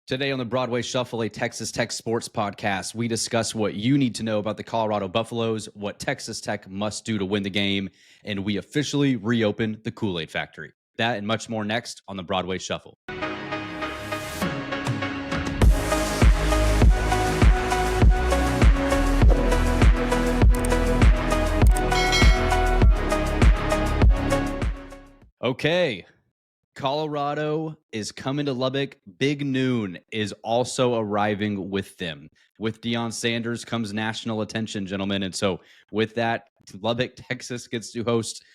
Today on the Broadway Shuffle, a Texas Tech sports podcast, we discuss what you need to know about the Colorado Buffaloes, what Texas Tech must do to win the game, and we officially reopen the Kool-Aid Factory. That and much more next on the Broadway Shuffle. Okay. Colorado is coming to Lubbock. Big Noon is also arriving with them. With Deion Sanders comes national attention, gentlemen. And so with that, Lubbock, Texas gets to host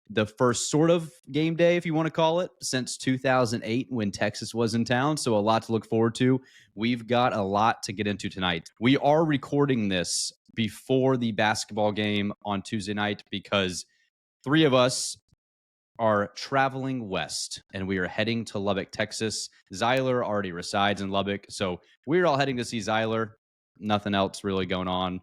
the first sort of game day, if you want to call it, since 2008 when Texas was in town. So a lot to look forward to. We've got a lot to get into tonight. We are recording this before the basketball game on Tuesday night because three of us are traveling west, and we are heading to Lubbock, Texas. Zyler already resides in Lubbock, so we're all heading to see Zyler. Nothing else really going on.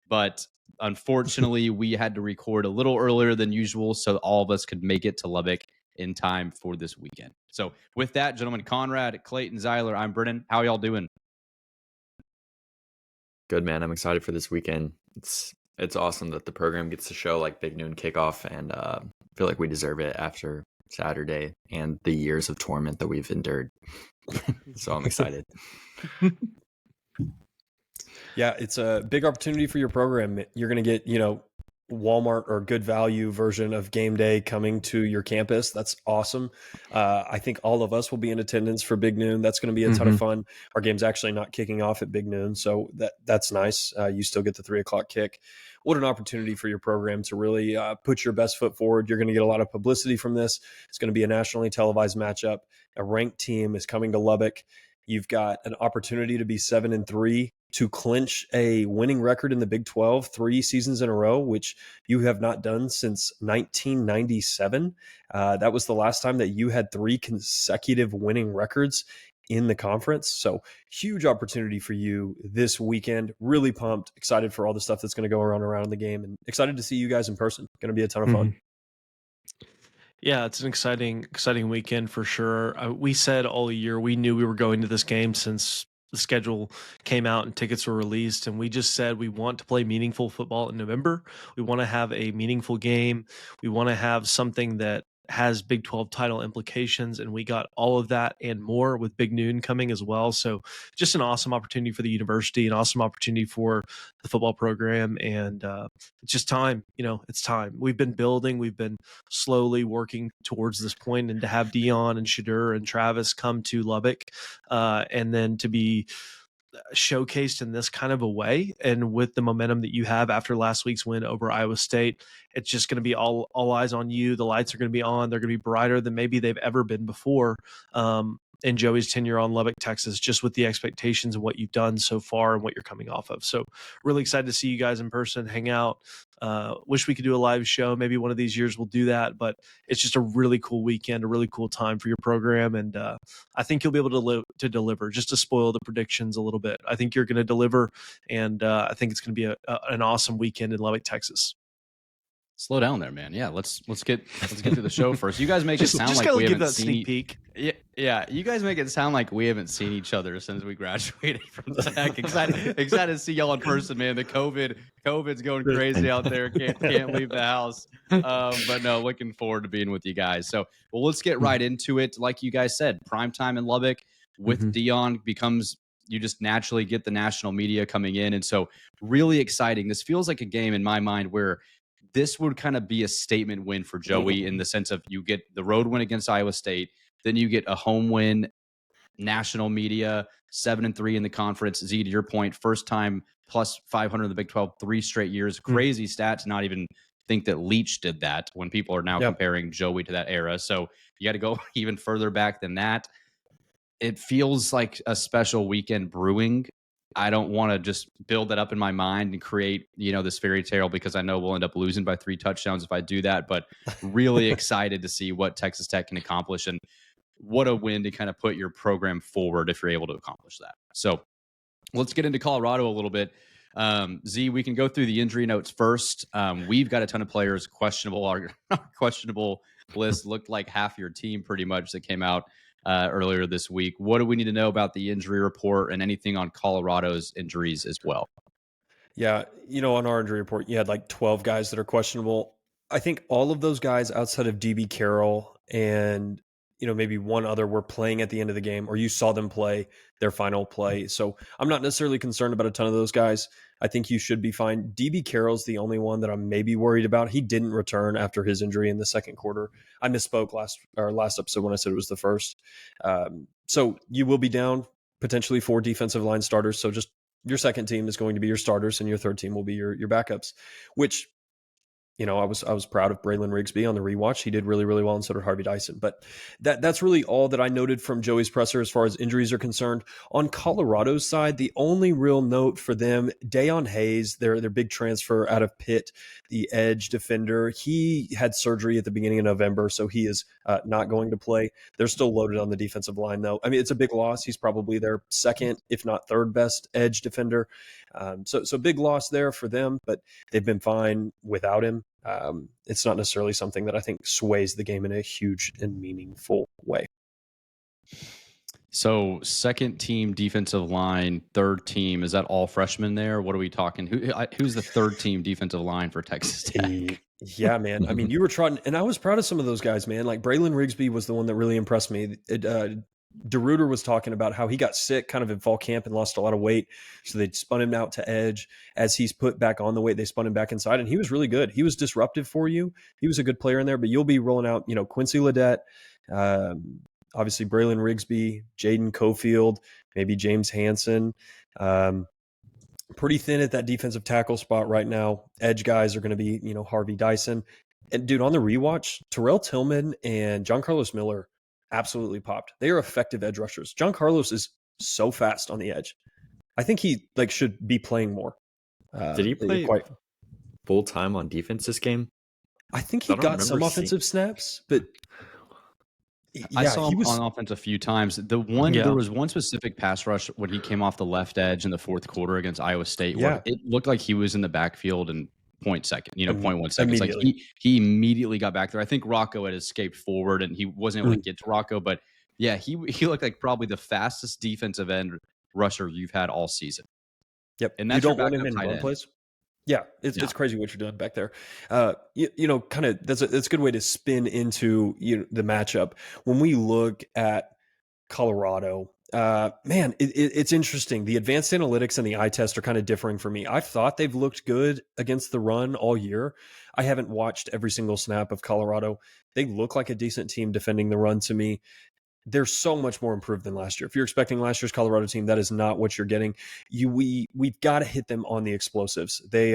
But unfortunately, we had to record a little earlier than usual so all of us could make it to Lubbock in time for this weekend. So with that, gentlemen, Conrad, Clayton, Zyler, I'm Brennan. How y'all doing? Good, man. I'm excited for this weekend. It's awesome that the program gets to show like Big Noon kickoff, and feel like we deserve it after Saturday and the years of torment that we've endured. So I'm excited. Yeah, it's a big opportunity for your program. You're going to get, Walmart or good value version of game day coming to your campus. That's awesome. I think all of us will be in attendance for Big Noon. That's going to be a ton of fun. Our game's actually not kicking off at Big Noon, so that's nice. You still get the 3:00 kick. What an opportunity for your program to really put your best foot forward. You're going to get a lot of publicity from this. It's going to be a nationally televised matchup. A ranked team is coming to Lubbock. You've got an opportunity to be 7-3, to clinch a winning record in the Big 12 3 seasons in a row, which you have not done since 1997. That was the last time that you had 3 consecutive winning records in the conference. So huge opportunity for you this weekend. Really pumped, excited for all the stuff that's going to go around the game, and excited to see you guys in person. Going to be a ton of fun. Yeah, it's an exciting weekend for sure. We said all year we knew we were going to this game since the schedule came out and tickets were released, and we just said we want to play meaningful football in November. We want to have a meaningful game. We want to have something that has Big 12 title implications, and we got all of that and more with Big Noon coming as well. So just an awesome opportunity for the university, an awesome opportunity for the football program, and it's just time. It's time. We've been building, we've been slowly working towards this point, and to have Deion and Shedeur and Travis come to Lubbock, and then to be showcased in this kind of a way, and with the momentum that you have after last week's win over Iowa State, it's just going to be all eyes on you. The lights are going to be on. They're going to be brighter than maybe they've ever been before in Joey's tenure on Lubbock, Texas, just with the expectations and what you've done so far and what you're coming off of. So really excited to see you guys in person, hang out. Wish we could do a live show. Maybe one of these years we'll do that, but it's just a really cool weekend, a really cool time for your program. And I think you'll be able to deliver, just to spoil the predictions a little bit. I think you're going to deliver, and I think it's going to be an awesome weekend in Lubbock, Texas. Slow down there, man. Yeah, let's get through the show first. You guys make it sound just like we give haven't that seen sneak peek. Yeah. You guys make it sound like we haven't seen each other since we graduated from Tech. Excited to see y'all in person, man. The COVID's going crazy out there. Can't leave the house. But no, looking forward to being with you guys. So, well, let's get right into it. Like you guys said, primetime in Lubbock with Deion becomes, you just naturally get the national media coming in, and so really exciting. This feels like a game in my mind where this would kind of be a statement win for Joey, in the sense of you get the road win against Iowa State, then you get a home win, national media, 7-3 in the conference. Z, to your point, first time plus 500 in the Big 12, 3 straight years. Crazy stats. Not even think that Leach did that when people are now comparing Joey to that era. So you got to go even further back than that. It feels like a special weekend brewing. I don't want to just build that up in my mind and create, this fairy tale, because I know we'll end up losing by 3 touchdowns if I do that. But really excited to see what Texas Tech can accomplish, and what a win to kind of put your program forward if you're able to accomplish that. So let's get into Colorado a little bit. Z, we can go through the injury notes first. We've got a ton of players questionable. Our questionable list looked like half your team pretty much that came out. earlier this week. What do we need to know about the injury report and anything on Colorado's injuries as well? Yeah, on our injury report, you had like 12 guys that are questionable. I think all of those guys outside of DB Carroll and maybe one other were playing at the end of the game, or you saw them play their final play. So I'm not necessarily concerned about a ton of those guys. I think you should be fine. DB Carroll's the only one that I'm maybe worried about. He didn't return after his injury in the second quarter. I misspoke last episode when I said it was the first. So you will be down potentially 4 defensive line starters. So just your second team is going to be your starters, and your third team will be your backups, which I was proud of Braylon Rigsby on the rewatch. He did really, really well, and so did Harvey Dyson. But that's really all that I noted from Joey's presser as far as injuries are concerned. On Colorado's side, the only real note for them, Dayon Hayes, their big transfer out of Pitt, the edge defender, he had surgery at the beginning of November, so he is not going to play. They're still loaded on the defensive line, though. I mean, it's a big loss. He's probably their second, if not third best edge defender. So big loss there for them, but they've been fine without him. It's not necessarily something that I think sways the game in a huge and meaningful way. So second team defensive line, third team, is that all freshmen there? What are we talking? Who's the third team defensive line for Texas Tech? Yeah, man. I mean, you were trying, and I was proud of some of those guys, man. Like Braylon Rigsby was the one that really impressed me. DeRuiter was talking about how he got sick kind of in fall camp and lost a lot of weight. So they spun him out to edge. As he's put back on the weight, they spun him back inside, and he was really good. He was disruptive for you. He was a good player in there, but you'll be rolling out, Quincy Ledet, obviously Braylon Rigsby, Jaden Cofield, maybe James Hansen. Pretty thin at that defensive tackle spot right now. Edge guys are going to be, Harvey Dyson. And dude, on the rewatch, Terrell Tillman and John Carlos Miller absolutely popped. They are effective edge rushers. John Carlos is so fast on the edge. I think he should be playing more. Did he play full time on defense this game? I think he got some offensive snaps, but I saw him on offense a few times. There was one specific pass rush when he came off the left edge in the fourth quarter against Iowa State, where it looked like he was in the backfield and 0.1 seconds. Like he immediately got back there. I think Rocco had escaped forward and he wasn't able to get to Rocco, but yeah, he looked like probably the fastest defensive end rusher you've had all season. Yep. And that's you don't want him in run plays. Yeah, it's crazy what you're doing back there. Kind of that's a good way to spin into the matchup. When we look at Colorado, man, it's interesting. The advanced analytics and the eye test are kind of differing for me. I thought they've looked good against the run all year. I haven't watched every single snap of Colorado. They look like a decent team defending the run to me. They're so much more improved than last year. If you're expecting last year's Colorado team, that is not what you're getting. We've got to hit them on the explosives. They,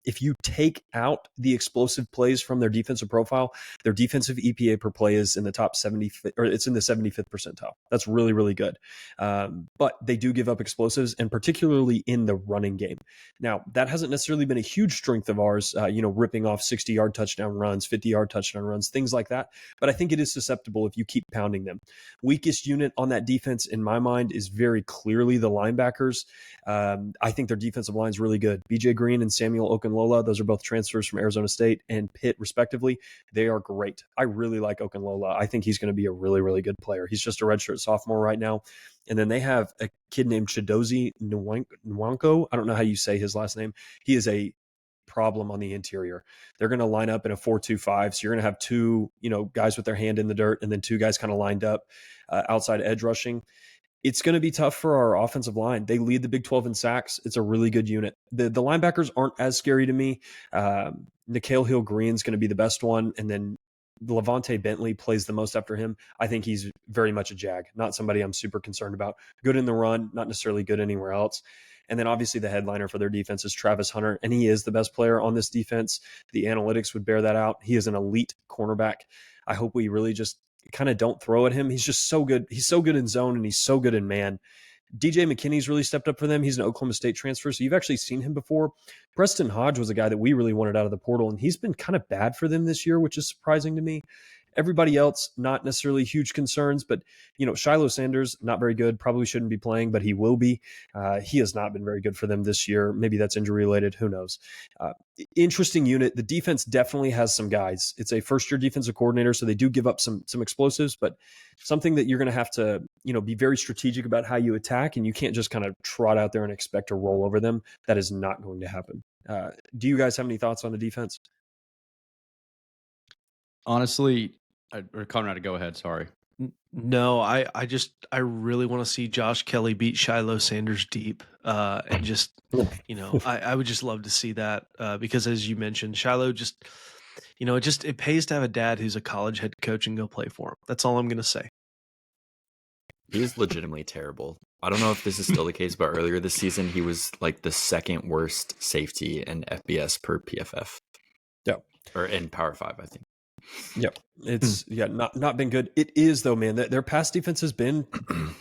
if you take out the explosive plays from their defensive profile, their defensive EPA per play is in the top 70, or it's in the 75th percentile. That's really, really good. But they do give up explosives, and particularly in the running game. Now, that hasn't necessarily been a huge strength of ours, ripping off 60-yard touchdown runs, 50-yard touchdown runs, things like that. But I think it is susceptible if you keep pounding them. Weakest unit on that defense, in my mind, is very clearly the linebackers. I think their defensive line is really good. BJ Green and Samuel Okunlola, those are both transfers from Arizona State and Pitt, respectively. They are great. I really like Okunlola. I think he's going to be a really, really good player. He's just a redshirt sophomore right now. And then they have a kid named Chidozie Nwanko. I don't know how you say his last name. He is a problem on the interior. They're going to line up in a 4-2-5. So you're going to have two, guys with their hand in the dirt and then two guys kind of lined up outside edge rushing. It's going to be tough for our offensive line. They lead the Big 12 in sacks. It's a really good unit. The linebackers aren't as scary to me. Nikhil Hill-Green's going to be the best one. And then Levante Bentley plays the most after him. I think he's very much a jag, not somebody I'm super concerned about. Good in the run, not necessarily good anywhere else. And then obviously the headliner for their defense is Travis Hunter, and he is the best player on this defense. The analytics would bear that out. He is an elite cornerback. I hope we really just kind of don't throw at him. He's just so good. He's so good in zone, and he's so good in man. DJ McKinney's really stepped up for them. He's an Oklahoma State transfer, so you've actually seen him before. Preston Hodge was a guy that we really wanted out of the portal, and he's been kind of bad for them this year, which is surprising to me. Everybody else, not necessarily huge concerns, but Shiloh Sanders, not very good, probably shouldn't be playing, but he will be. He has not been very good for them this year. Maybe that's injury related, who knows. Interesting unit. The defense definitely has some guys. It's a first-year defensive coordinator, so they do give up some explosives, but something that you're going to have to be very strategic about how you attack, and you can't just kind of trot out there and expect to roll over them. That is not going to happen. Do you guys have any thoughts on the defense? Honestly, or Conrad, go ahead. Sorry. No, I really want to see Josh Kelly beat Shiloh Sanders deep, and just I would just love to see that because as you mentioned, Shiloh just it pays to have a dad who's a college head coach and go play for him. That's all I'm gonna say. He is legitimately terrible. I don't know if this is still the case, but earlier this season he was like the second worst safety in FBS per PFF. Yeah, or in Power 5, I think. Yep. It's not been good. It is though, man. Their pass defense has been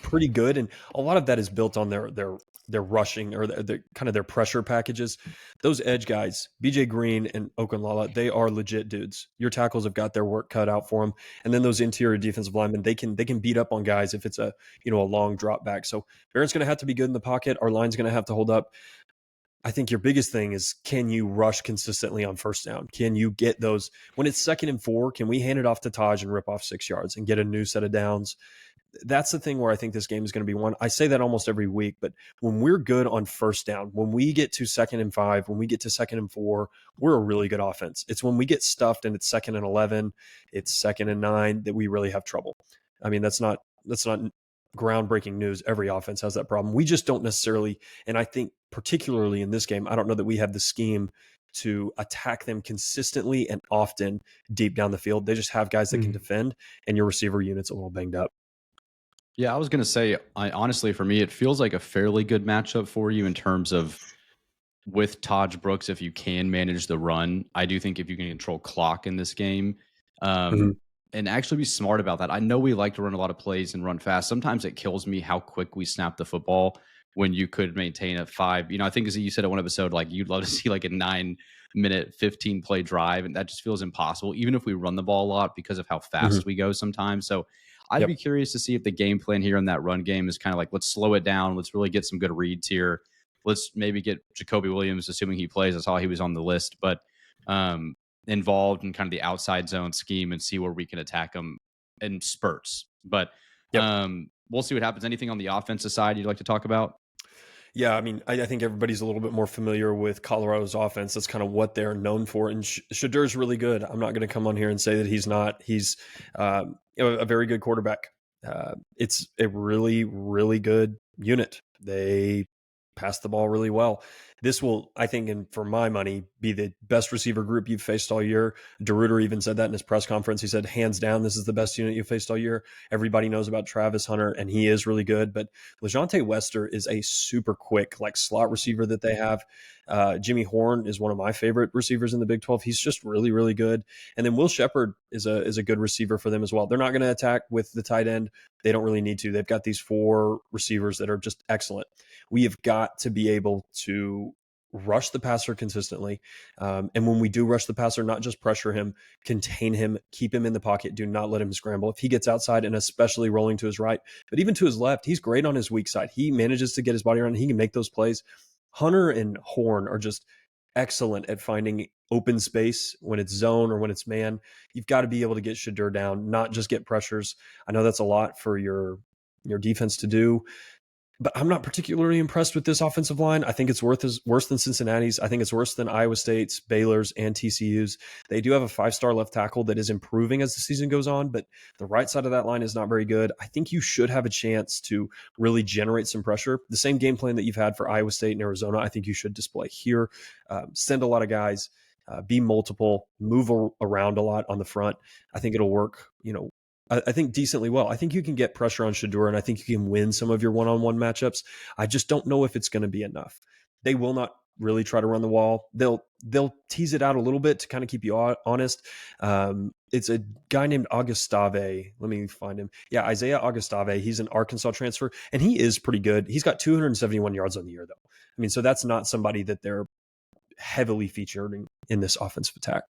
pretty good, and a lot of that is built on their rushing or their kind of their pressure packages. Those edge guys, BJ Green and Okunlala, they are legit dudes. Your tackles have got their work cut out for them, and then those interior defensive linemen, they can beat up on guys if it's a long drop back. So Barrett's going to have to be good in the pocket. Our line's going to have to hold up. I think your biggest thing is, can you rush consistently on first down? Can you get those when it's 2nd and 4? Can we hand it off to Taj and rip off 6 yards and get a new set of downs? That's the thing where I think this game is going to be won. I say that almost every week, but when we're good on first down, when we get to 2nd and 5, when we get to 2nd and 4, we're a really good offense. It's when we get stuffed and it's 2nd and 11, it's 2nd and 9 that we really have trouble. I mean, that's not groundbreaking news. Every offense has that problem. We just don't necessarily, and I think particularly in this game, I don't know that we have the scheme to attack them consistently and often deep down the field. They just have guys that can defend, and your receiver unit's a little banged up. Yeah, I was going to say, honestly, for me, it feels like a fairly good matchup for you in terms of with Taj Brooks, if you can manage the run. I do think if you can control clock in this game, and actually be smart about that. I know we like to run a lot of plays and run fast. Sometimes it kills me how quick we snap the football when you could maintain a 5. I think as you said at one episode, like you'd love to see like a 9-minute, 15-play drive, and that just feels impossible, even if we run the ball a lot because of how fast we go sometimes. So I'd be curious to see if the game plan here in that run game is kind of like, let's slow it down. Let's really get some good reads here. Let's maybe get Jacoby Williams, assuming he plays. I saw he was on the list, but involved in kind of the outside zone scheme and see where we can attack them in spurts. But we'll see what happens. Anything on the offensive side you'd like to talk about? Yeah, I mean, I think everybody's a little bit more familiar with Colorado's offense. That's kind of what they're known for. And Shedeur's really good. I'm not going to come on here and say that he's not. He's a very good quarterback. It's a really, really good unit. They pass the ball really well. This will, I think, and for my money, be the best receiver group you've faced all year. DeRuiter even said that in his press conference. He said, hands down, this is the best unit you've faced all year. Everybody knows about Travis Hunter, and he is really good. But LeJontay Wester is a super quick, like slot receiver that they have. Jimmy Horn is one of my favorite receivers in the Big 12. He's just really, really good. And then Will Shepherd is a good receiver for them as well. They're not going to attack with the tight end. They don't really need to. They've got these 4 receivers that are just excellent. We have got to be able to rush the passer consistently. And when we do rush the passer, not just pressure him, contain him, keep him in the pocket, do not let him scramble. If he gets outside, and especially rolling to his right, but even to his left, he's great on his weak side. He manages to get his body around. He can make those plays. Hunter and Horn are just excellent at finding open space when it's zone or when it's man. You've got to be able to get Shedeur down, not just get pressures. I know that's a lot for your defense to do, but I'm not particularly impressed with this offensive line. I think it's worse than Cincinnati's. I think it's worse than Iowa State's, Baylor's, and TCU's. They do have a 5-star left tackle that is improving as the season goes on, but the right side of that line is not very good. I think you should have a chance to really generate some pressure. The same game plan that you've had for Iowa State and Arizona, I think you should display here. Send a lot of guys, be multiple, move around a lot on the front. I think it'll work, I think decently well. I think you can get pressure on Shedeur, and I think you can win some of your one-on-one matchups. I just don't know if it's going to be enough. They will not really try to run the wall. They'll tease it out a little bit to kind of keep you honest. It's a guy named Augustave. Let me find him. Yeah, Isaiah Augustave. He's an Arkansas transfer, and he is pretty good. He's got 271 yards on the year, though. I mean, so that's not somebody that they're heavily featured in this offensive attack.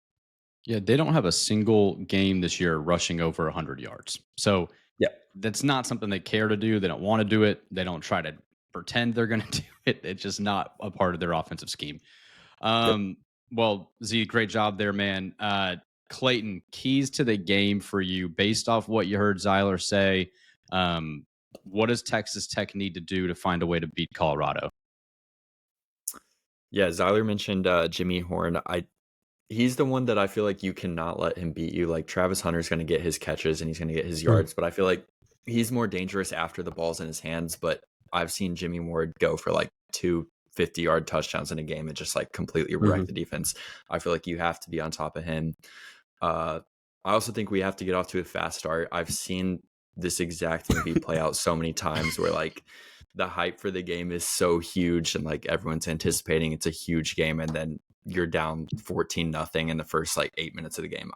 Yeah, they don't have a single game this year rushing over 100 yards. So Yeah. that's not something they care to do. They don't want to do it. They don't try to pretend they're going to do it. It's just not a part of their offensive scheme. Yep. Well, Z, great job there, man. Clayton, keys to the game for you based off what you heard Zyler say. What does Texas Tech need to do to find a way to beat Colorado? Yeah, Zyler mentioned Jimmy Horn. He's the one that I feel like you cannot let him beat you. Like Travis Hunter's going to get his catches and he's going to get his yards, but I feel like he's more dangerous after the ball's in his hands. But I've seen Jimmy Ward go for like 2 50-yard touchdowns in a game and just like completely wreck the defense. I feel like you have to be on top of him. I also think we have to get off to a fast start. I've seen this exact movie play out so many times where like the hype for the game is so huge and like everyone's anticipating it's a huge game, and then you're down 14-0 in the first like 8 minutes of the game.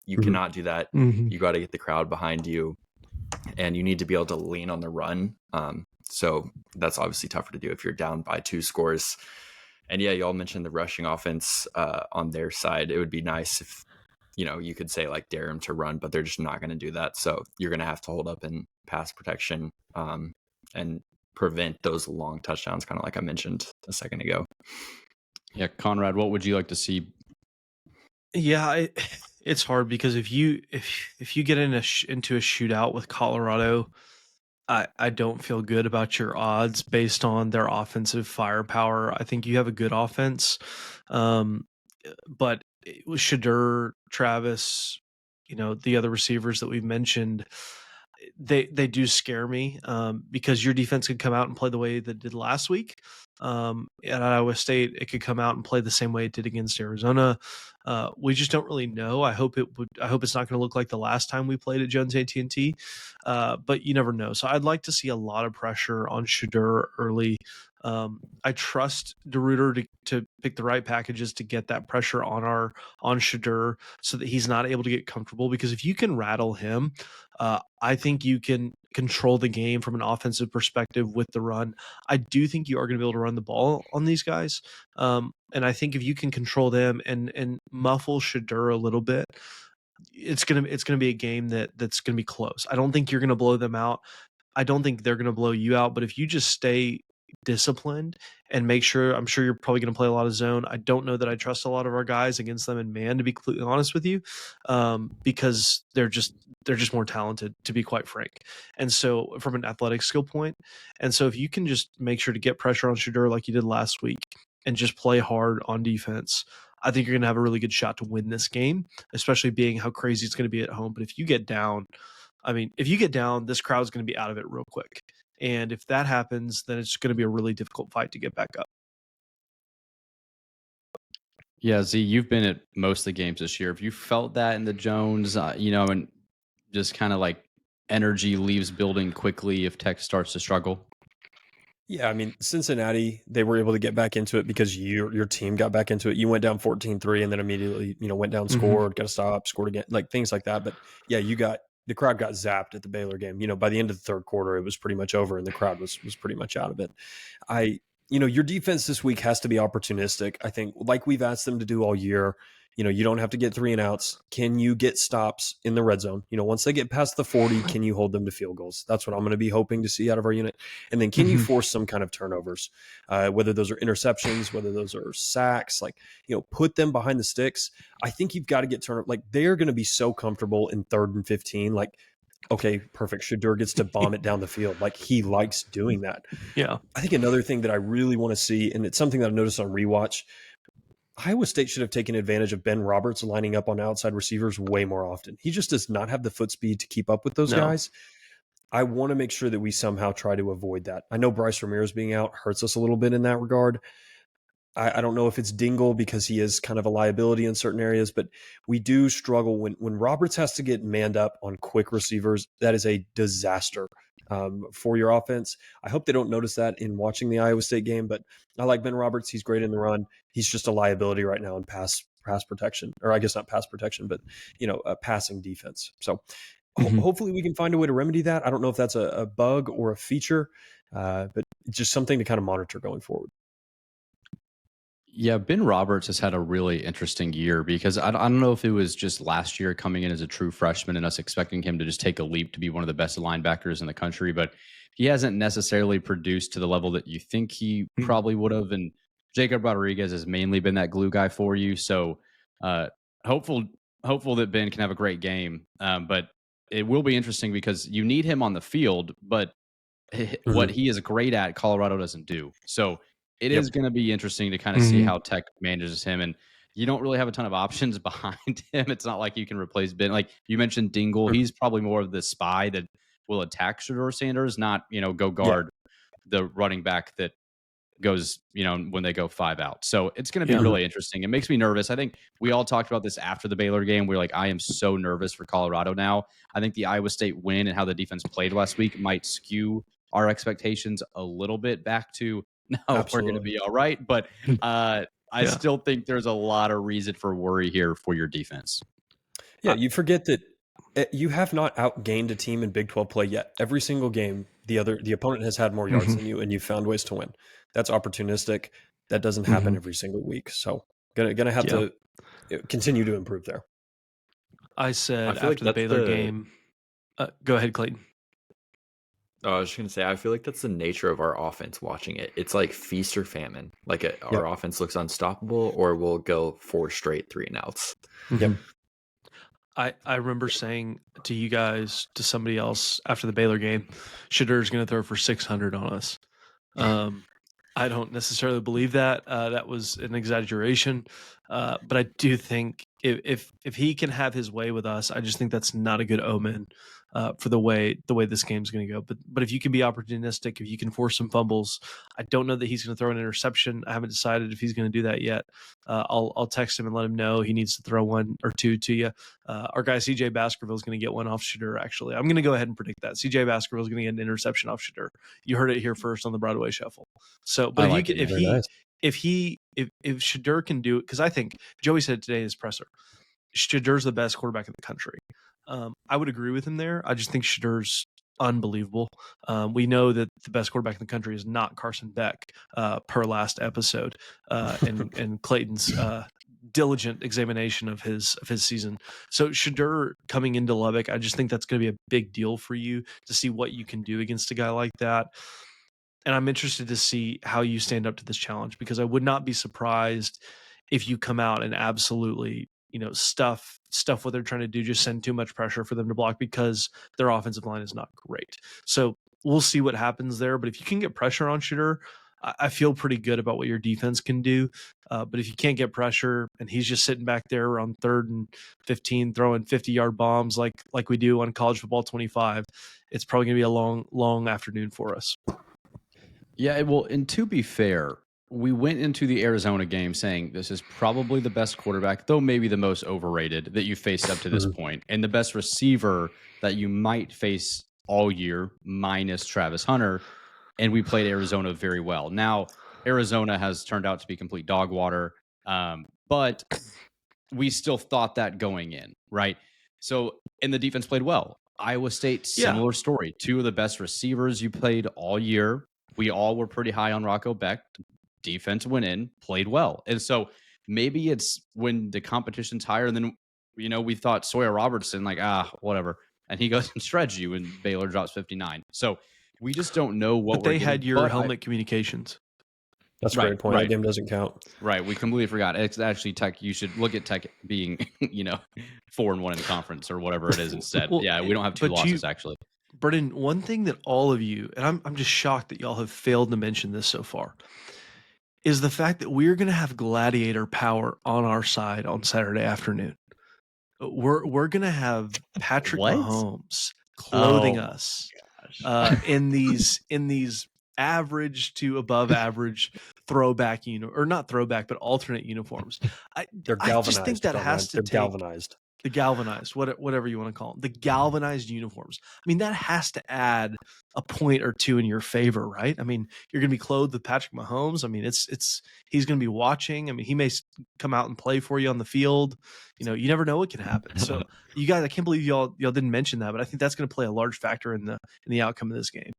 You cannot do that. You got to get the crowd behind you, and you need to be able to lean on the run. So that's obviously tougher to do if you're down by 2 scores. And yeah, y'all mentioned the rushing offense on their side. It would be nice if, you could say like dare them to run, but they're just not going to do that. So you're going to have to hold up in pass protection and prevent those long touchdowns, kind of like I mentioned a second ago. Yeah, Conrad, what would you like to see? Yeah, it's hard because if you get into a shootout with Colorado, I don't feel good about your odds based on their offensive firepower. I think you have a good offense, but with Shedeur, Travis, the other receivers that we've mentioned, they do scare me because your defense could come out and play the way that it did last week. At Iowa State, it could come out and play the same way it did against Arizona. We just don't really know. I hope it's not going to look like the last time we played at Jones AT&T, but you never know. So I'd like to see a lot of pressure on Shedeur early. I trust DeRuyter to pick the right packages to get that pressure on Shedeur so that he's not able to get comfortable. Because if you can rattle him, I think you can control the game from an offensive perspective with the run. I do think you are going to be able to run the ball on these guys. And I think if you can control them and muffle Shedeur a little bit, it's gonna be a game that's gonna be close. I don't think you're gonna blow them out. I don't think they're gonna blow you out. But if you just stay disciplined and make sure, I'm sure you're probably going to play a lot of zone. I don't know that I trust a lot of our guys against them in man, to be completely honest with you, because they're just more talented, to be quite frank. And so from an athletic skill point, and so if you can just make sure to get pressure on Shedeur like you did last week and just play hard on defense, I think you're going to have a really good shot to win this game, especially being how crazy it's going to be at home. But if you get down, this crowd's going to be out of it real quick. And if that happens, then it's going to be a really difficult fight to get back up. Yeah, Z, you've been at most of the games this year. Have you felt that in the Jones, and just kind of like energy leaves building quickly if Tech starts to struggle? Yeah, I mean, Cincinnati, they were able to get back into it because your team got back into it. You went down 14-3 and then immediately, went down, scored, got a stop, scored again, like things like that. But yeah, the crowd got zapped at the Baylor game. By the end of the third quarter, it was pretty much over and the crowd was pretty much out of it. Your defense this week has to be opportunistic. I think, like we've asked them to do all year. You don't have to get 3 and outs. Can you get stops in the red zone? Once they get past the 40, can you hold them to field goals? That's what I'm going to be hoping to see out of our unit. And then can you force some kind of turnovers, whether those are interceptions, whether those are sacks, put them behind the sticks. I think you've got to get turnover. Like, they're going to be so comfortable in 3rd and 15. Like, okay, perfect. Shedeur gets to bomb it down the field. Like, he likes doing that. Yeah. I think another thing that I really want to see, and it's something that I noticed on rewatch, Iowa State should have taken advantage of Ben Roberts lining up on outside receivers way more often. He just does not have the foot speed to keep up with those guys. I want to make sure that we somehow try to avoid that. I know Bryce Ramirez being out hurts us a little bit in that regard. I don't know if it's Dingle because he is kind of a liability in certain areas, but we do struggle when Roberts has to get manned up on quick receivers. That is a disaster for your offense. I hope they don't notice that in watching the Iowa State game, but I like Ben Roberts. He's great in the run. He's just a liability right now in pass protection, or I guess not pass protection, but passing defense. So hopefully we can find a way to remedy that. I don't know if that's a bug or a feature, but it's just something to kind of monitor going forward. Yeah, Ben Roberts has had a really interesting year because I don't know if it was just last year coming in as a true freshman and us expecting him to just take a leap to be one of the best linebackers in the country, but he hasn't necessarily produced to the level that you think he probably would have. And Jacob Rodriguez has mainly been that glue guy for you. So uh, hopeful, hopeful that Ben can have a great game. But it will be interesting because you need him on the field, but what Mhm. he is great at, Colorado doesn't do. So it Yep. is going to be interesting to kind of see Mhm. how Tech manages him. And you don't really have a ton of options behind him. It's not like you can replace Ben. Like you mentioned, Dingle, Mhm. he's probably more of the spy that will attack Shedeur Sanders, not, go Yeah. guard the running back that goes, when they go 5 out. So it's going to be Yeah. really interesting. It makes me nervous. I think we all talked about this after the Baylor game. We're like, I am so nervous for Colorado now. I think the Iowa State win and how the defense played last week might skew our expectations a little bit back to, no, we're going to Absolutely. be all right. But I Yeah. still think there's a lot of reason for worry here for your defense. Yeah, you forget that you have not outgained a team in Big 12 play yet. Every single game, the opponent has had more yards Mhm. than you, and you found ways to win. That's opportunistic. That doesn't happen Mhm. every single week. So, gonna have Yeah. to continue to improve there. I I said feel like after the that's Baylor the. game, go ahead, Clayton. I was just gonna say, I feel like that's the nature of our offense. Watching it, it's like feast or famine. Like our Yep. offense looks unstoppable, or we'll go 4 straight 3-and-outs. Yep. Mhm. I remember saying to you guys, to somebody else after the Baylor game, Shedeur's going to throw for 600 on us. I don't necessarily believe that. That was an exaggeration, but I do think if he can have his way with us, I just think that's not a good omen for the way this game's going to go. But if you can be opportunistic, if you can force some fumbles, I don't know that he's going to throw an interception. I haven't decided if he's going to do that yet. I'll text him and let him know he needs to throw one or two to you. Our guy CJ Baskerville is going to get one off Shedeur. Actually, I'm going to go ahead and predict that CJ Baskerville is going to get an interception off Shedeur. You heard it here first on the Broadway Shuffle. So, but I if you like can, it. Very nice. if Shedeur can do it, because I think Joey said today in his presser, Shedeur's the best quarterback in the country. I would agree with him there. I just think Shedeur's unbelievable. We know that the best quarterback in the country is not Carson Beck, per last episode, and Clayton's diligent examination of his season. So Shedeur coming into Lubbock, I just think that's going to be a big deal for you to see what you can do against a guy like that. And I'm interested to see how you stand up to this challenge, because I would not be surprised if you come out and absolutely, stuff what they're trying to do, just send too much pressure for them to block because their offensive line is not great. So we'll see what happens there. But if you can get pressure on Shedeur, I feel pretty good about what your defense can do. But if you can't get pressure and he's just sitting back there on 3rd and 15 throwing 50-yard bombs like we do on College Football 25, it's probably going to be a long afternoon for us. Yeah, well, and to be fair, we went into the Arizona game saying this is probably the best quarterback, though maybe the most overrated that you faced up to this point, and the best receiver that you might face all year, minus Travis Hunter. And we played Arizona very well. Now, Arizona has turned out to be complete dog water, but we still thought that going in, right? So, and the defense played well. Iowa State, Yeah. similar story. 2 of the best receivers you played all year. We all were pretty high on Rocco Beck. Defense went in, played well. And so maybe it's when the competition's higher, and then, we thought Sawyer Robertson, like, whatever. And he goes and shreds you, and Baylor drops 59. So we just don't know what But we're they getting. had your helmet communications. That's a Right, great point. right. That game doesn't count. Right, we completely forgot. It's actually Tech. You should look at Tech being, 4-1 in the conference or whatever it is instead. Well, Yeah, we don't have 2 but losses actually. Brennan, one thing that all of you, and I'm just shocked that y'all have failed to mention this so far, is the fact that we're going to have gladiator power on our side on Saturday afternoon. We're going to have Patrick What? Mahomes clothing Oh, us in these average to above average throwback or not throwback, but alternate uniforms. They're galvanized. I just think that Conrad. has to They're take galvanized. the galvanized, whatever you want to call them, the galvanized uniforms. I mean, that has to add a point or two in your favor, right? I mean, you're going to be clothed with Patrick Mahomes. I mean, he's going to be watching. I mean, he may come out and play for you on the field. You never know what can happen. So, you guys, I can't believe y'all didn't mention that, but I think that's going to play a large factor in the outcome of this game.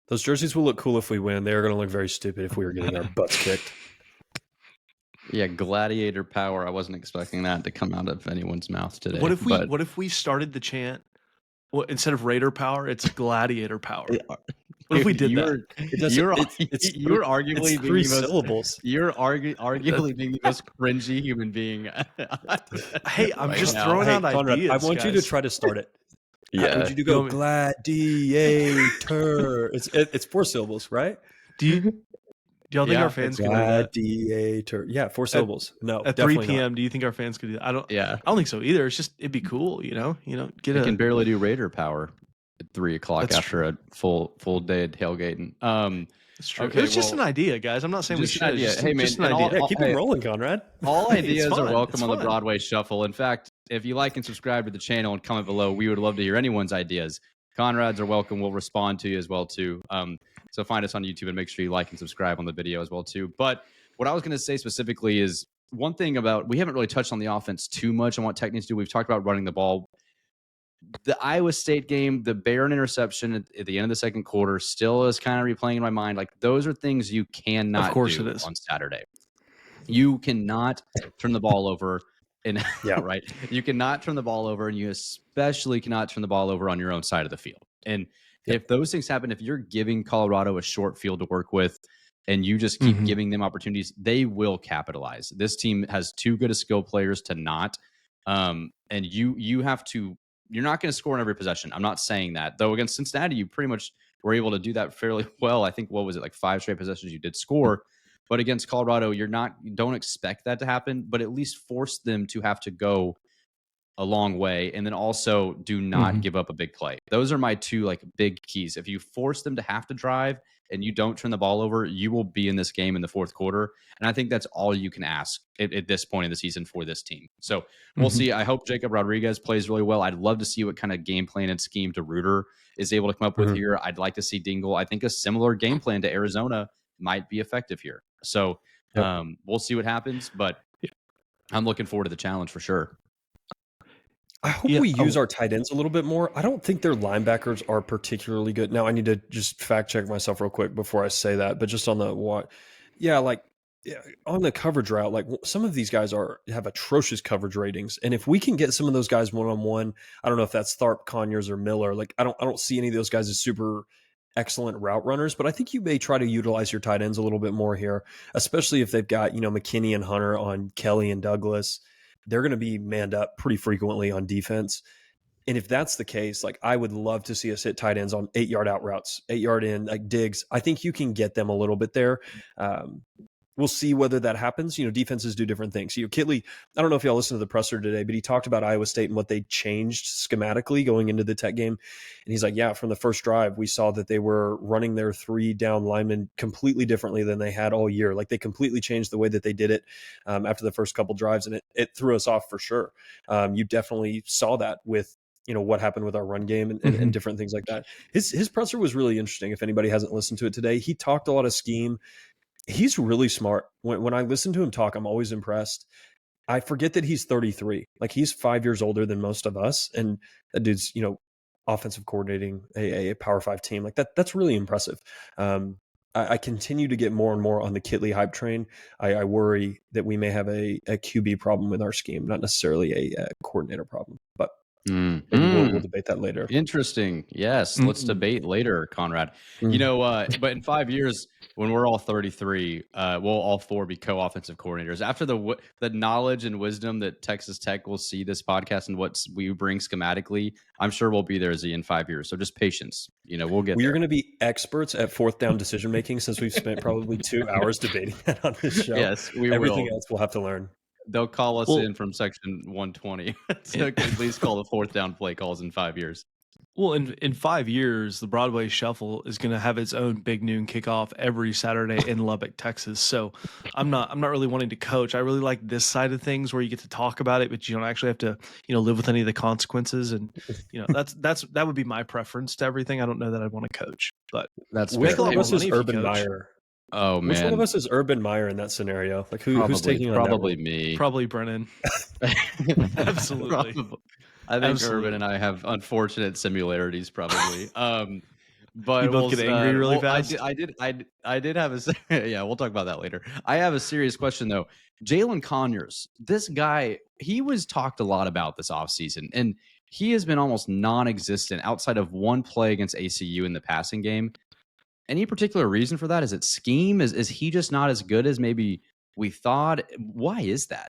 Those jerseys will look cool if we win. They are going to look very stupid if we were getting our butts kicked. Yeah, gladiator power. I wasn't expecting that to come out of anyone's mouth today. What if we started the chant? Well, instead of Raider power, it's gladiator power. What if we did that? You're it's arguably being three the most, syllables. You're arguably being the most cringy human being. Hey, I'm right just now. throwing out Conrad, ideas. I want you to guys. try to start it. Yeah. Would you do go gladiator? It's 4 syllables, right? Do y'all think Yeah, our fans could do that? Gladiator. Yeah, 4 syllables. No, At 3 definitely p.m. not. Do you think our fans could do that? I don't Yeah. think so either. It's just it'd be cool, get I a can barely do Raider power at 3 o'clock That's after a full day of tailgating. It's true. Okay, It's just well, an idea, guys. I'm not saying we just should. an idea. Just, Hey, man, just an and idea. Yeah, keep them rolling, Conrad. All ideas are fun. welcome It's on the fun. Broadway Shuffle. In fact, if you like and subscribe to the channel and comment below, we would love to hear anyone's ideas. Conrad's are welcome. We'll respond to you as well too. So find us on YouTube and make sure you like and subscribe on the video as well too. But what I was going to say specifically is one thing about, we haven't really touched on the offense too much on what Tech needs to do. We've talked about running the ball. The Iowa State game, the Barron interception at the end of the second quarter still is kind of replaying in my mind. Like, those are things you cannot Of course do it is. on Saturday. You cannot turn the ball over. Yeah. Right. You cannot turn the ball over, and you especially cannot turn the ball over on your own side of the field. And if those things happen, if you're giving Colorado a short field to work with and you just keep giving them opportunities, they will capitalize. This team has too good of skill players to not. And you have to, you're not going to score in every possession. I'm not saying that, though. Against Cincinnati, you pretty much were able to do that fairly well. I think, what was it, like 5 straight possessions you did score. But against Colorado, you don't expect that to happen, but at least force them to have to go a long way. And then also do not give up a big play. Those are my 2 like big keys. If you force them to have to drive and you don't turn the ball over, you will be in this game in the fourth quarter. And I think that's all you can ask at this point in the season for this team. So we'll see. I hope Jacob Rodriguez plays really well. I'd love to see what kind of game plan and scheme DeRuyter is able to come up with here. I'd like to see Dingle. I think a similar game plan to Arizona might be effective here. So we'll see what happens, but I'm looking forward to the challenge for sure. I hope we use our tight ends a little bit more. I don't think their linebackers are particularly good. Now, I need to just fact check myself real quick before I say that. But just on the on the coverage route, like some of these guys have atrocious coverage ratings. And if we can get some of those guys one-on-one, I don't know if that's Tharp, Conyers, or Miller. Like I don't see any of those guys as super excellent route runners, but I think you may try to utilize your tight ends a little bit more here, especially if they've got, McKinney and Hunter on Kelly and Douglas. They're going to be manned up pretty frequently on defense. And if that's the case, like I would love to see us hit tight ends on 8-yard out routes, 8-yard in, like Diggs. I think you can get them a little bit there. We'll see whether that happens. Defenses do different things. Kitley, I don't know if y'all listened to the presser today, but he talked about Iowa State and what they changed schematically going into the Tech game. And he's like, yeah, from the first drive, we saw that they were running their 3 down linemen completely differently than they had all year. Like they completely changed the way that they did it after the first couple drives, and it threw us off for sure. You definitely saw that with what happened with our run game and different things like that. His presser was really interesting. If anybody hasn't listened to it today, he talked a lot of scheme. He's really smart. When I listen to him talk, I'm always impressed. I forget that he's 33. Like he's 5 years older than most of us. And that dude's, offensive coordinating a Power 5 team. Like that's really impressive. I continue to get more and more on the Kitley hype train. I worry that we may have a QB problem with our scheme, not necessarily a coordinator problem, but maybe we'll debate that later. Interesting. Yes. Let's debate later, Conrad. But in 5 years, when we're all 33, we'll all 4 be co-offensive coordinators. After the knowledge and wisdom that Texas Tech will see this podcast and what we bring schematically, I'm sure we'll be there in 5 years. So just patience. We'll get there. We're going to be experts at 4th down decision making since we've spent probably 2 hours debating that on this show. Yes, Everything else we'll have to learn. They'll call us in from section 120 to at least call the 4th down play calls in 5 years. Well, in 5 years, the Broadway Shuffle is going to have its own big noon kickoff every Saturday in Lubbock, Texas. So I'm not really wanting to coach. I really like this side of things where you get to talk about it, but you don't actually have to, live with any of the consequences. And that would be my preference to everything. I don't know that I'd want to coach, but that's which one of us is if you Urban coach. Meyer? Oh man, which one of us is Urban Meyer in that scenario? Like who's taking on probably that me. Probably Brennan. Absolutely. I think Urban and I have unfortunate similarities, probably. but You both get angry really fast? I did have a yeah, we'll talk about that later. I have a serious question though. Jalen Conyers, this guy, he was talked a lot about this offseason, and he has been almost non-existent outside of one play against ACU in the passing game. Any particular reason for that? Is it scheme? Is he just not as good as maybe we thought? Why is that?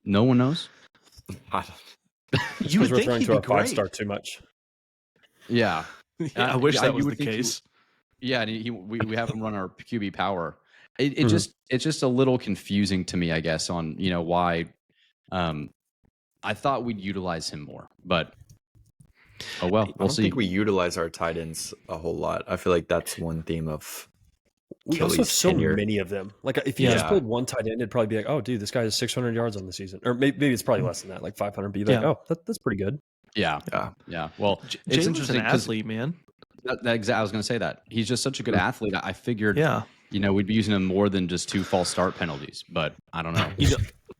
No one knows. You would we're think throwing he'd to be our great. 5-star too much. Yeah. I wish that was you the would think case. Yeah, and we have him run our QB power. It's just a little confusing to me, I guess, on why. I thought we'd utilize him more, but oh well, I don't think we utilize our tight ends a whole lot. I feel like that's one theme of We also have Kelly's so tenure. many of them. Like if you just pulled one tight end, it'd probably be like, oh, dude, this guy has 600 yards on the season, or maybe it's probably less than that, like 500. But you'd be like, oh, that's pretty good. Yeah. Well, it's Jalen's interesting an athlete, man. I was going to say that he's just such a good athlete. I figured, we'd be using him more than just 2 false start penalties, but I don't know.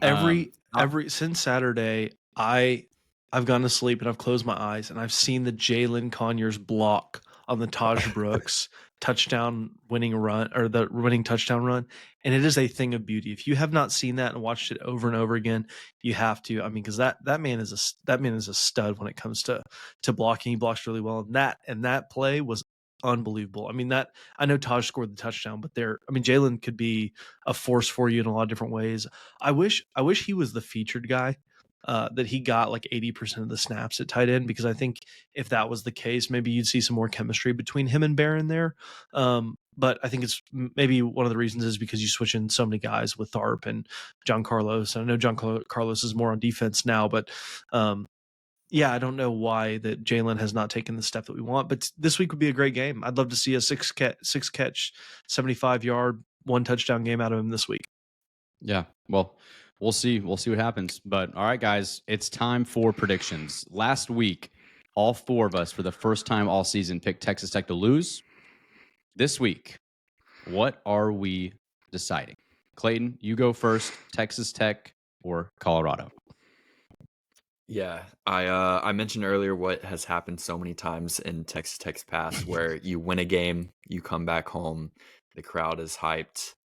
Every since Saturday, I've gone to sleep and I've closed my eyes and I've seen the Jalen Conyers block on the Taj Brooks touchdown winning run, or the winning touchdown run, and it is a thing of beauty. If you have not seen that and watched it over and over again, you have to. I mean, because that man is a stud when it comes to blocking. He blocks really well, and that play was unbelievable. I mean, I know Taj scored the touchdown, but Jalen could be a force for you in a lot of different ways. I wish he was the featured guy. That he got like 80% of the snaps at tight end, because I think if that was the case, maybe you'd see some more chemistry between him and Barron there. But I think it's maybe one of the reasons is because you switch in so many guys with Tharp and John Carlos. I know John Carlos is more on defense now, but I don't know why that Jalen has not taken the step that we want. But this week would be a great game. I'd love to see a 6 catch, 75-yard, 1 touchdown game out of him this week. Yeah, well, we'll see. We'll see what happens. But all right, guys, it's time for predictions. Last week, all 4 of us, for the first time all season, picked Texas Tech to lose. This week, what are we deciding? Clayton, you go first. Texas Tech or Colorado? Yeah, I mentioned earlier what has happened so many times in Texas Tech's past, where you win a game, you come back home, the crowd is hyped.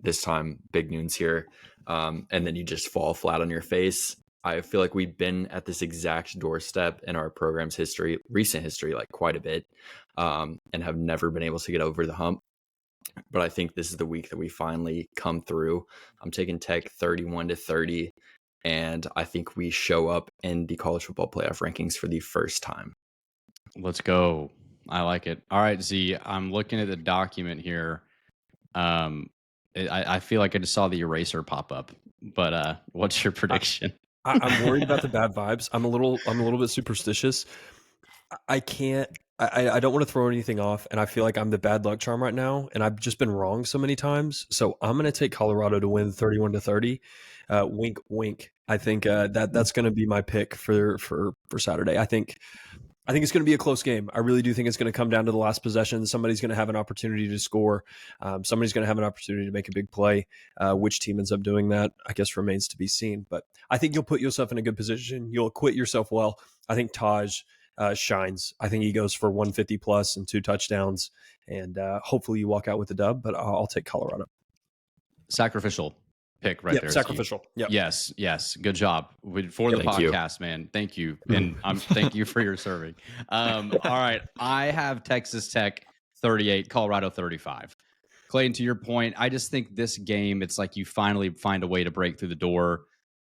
This time, Big Noon's here, and then you just fall flat on your face. I feel like we've been at this exact doorstep in our program's history, recent history, like quite a bit, and have never been able to get over the hump. But I think this is the week that we finally come through. I'm taking Tech 31-30, and I think we show up in the college football playoff rankings for the first time. Let's go. I like it. All right, Z, I'm looking at the document here. I feel like I just saw the eraser pop up, but what's your prediction? I'm worried about the bad vibes. I'm a little bit superstitious. I don't want to throw anything off, and I feel like I'm the bad luck charm right now, and I've just been wrong so many times. So I'm going to take Colorado to win 31-30. Wink, wink. I think that's going to be my pick for Saturday. I think it's going to be a close game. I really do think it's going to come down to the last possession. Somebody's going to have an opportunity to score. Somebody's going to have an opportunity to make a big play. Which team ends up doing that, I guess, remains to be seen. But I think you'll put yourself in a good position. You'll acquit yourself well. I think Taj shines. I think he goes for 150 plus and 2 touchdowns. And hopefully you walk out with a dub, but I'll take Colorado. Sacrificial pick right there. Sacrificial. Yep. Yes. Good job for the podcast, man. Thank you. And thank you for your serving. All right. I have Texas Tech 38, Colorado 35. Clayton, to your point, I just think this game, it's like you finally find a way to break through the door.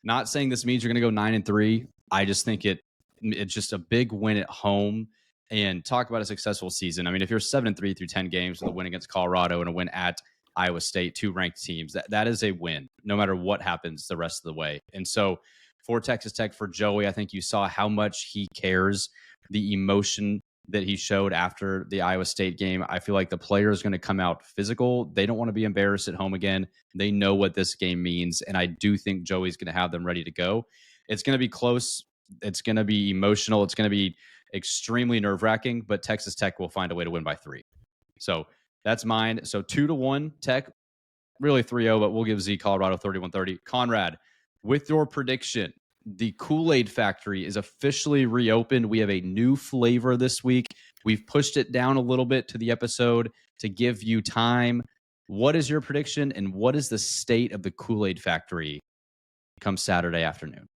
Not saying this means you're going to go 9-3. I just think it's just a big win at home, and talk about a successful season. I mean, if you're 7-3 through 10 games with a win against Colorado and a win at Iowa State, 2 ranked teams, that is a win, no matter what happens the rest of the way. And so for Texas Tech, for Joey, I think you saw how much he cares, the emotion that he showed after the Iowa State game. I feel like the player is going to come out physical. They don't want to be embarrassed at home again. They know what this game means. And I do think Joey's going to have them ready to go. It's going to be close. It's going to be emotional. It's going to be extremely nerve-wracking, but Texas Tech will find a way to win by 3. So that's mine. So 2-1 Tech, really 3-0, but we'll give Z Colorado 31-30. Conrad, with your prediction, the Kool-Aid Factory is officially reopened. We have a new flavor this week. We've pushed it down a little bit to the episode to give you time. What is your prediction, and what is the state of the Kool-Aid Factory come Saturday afternoon?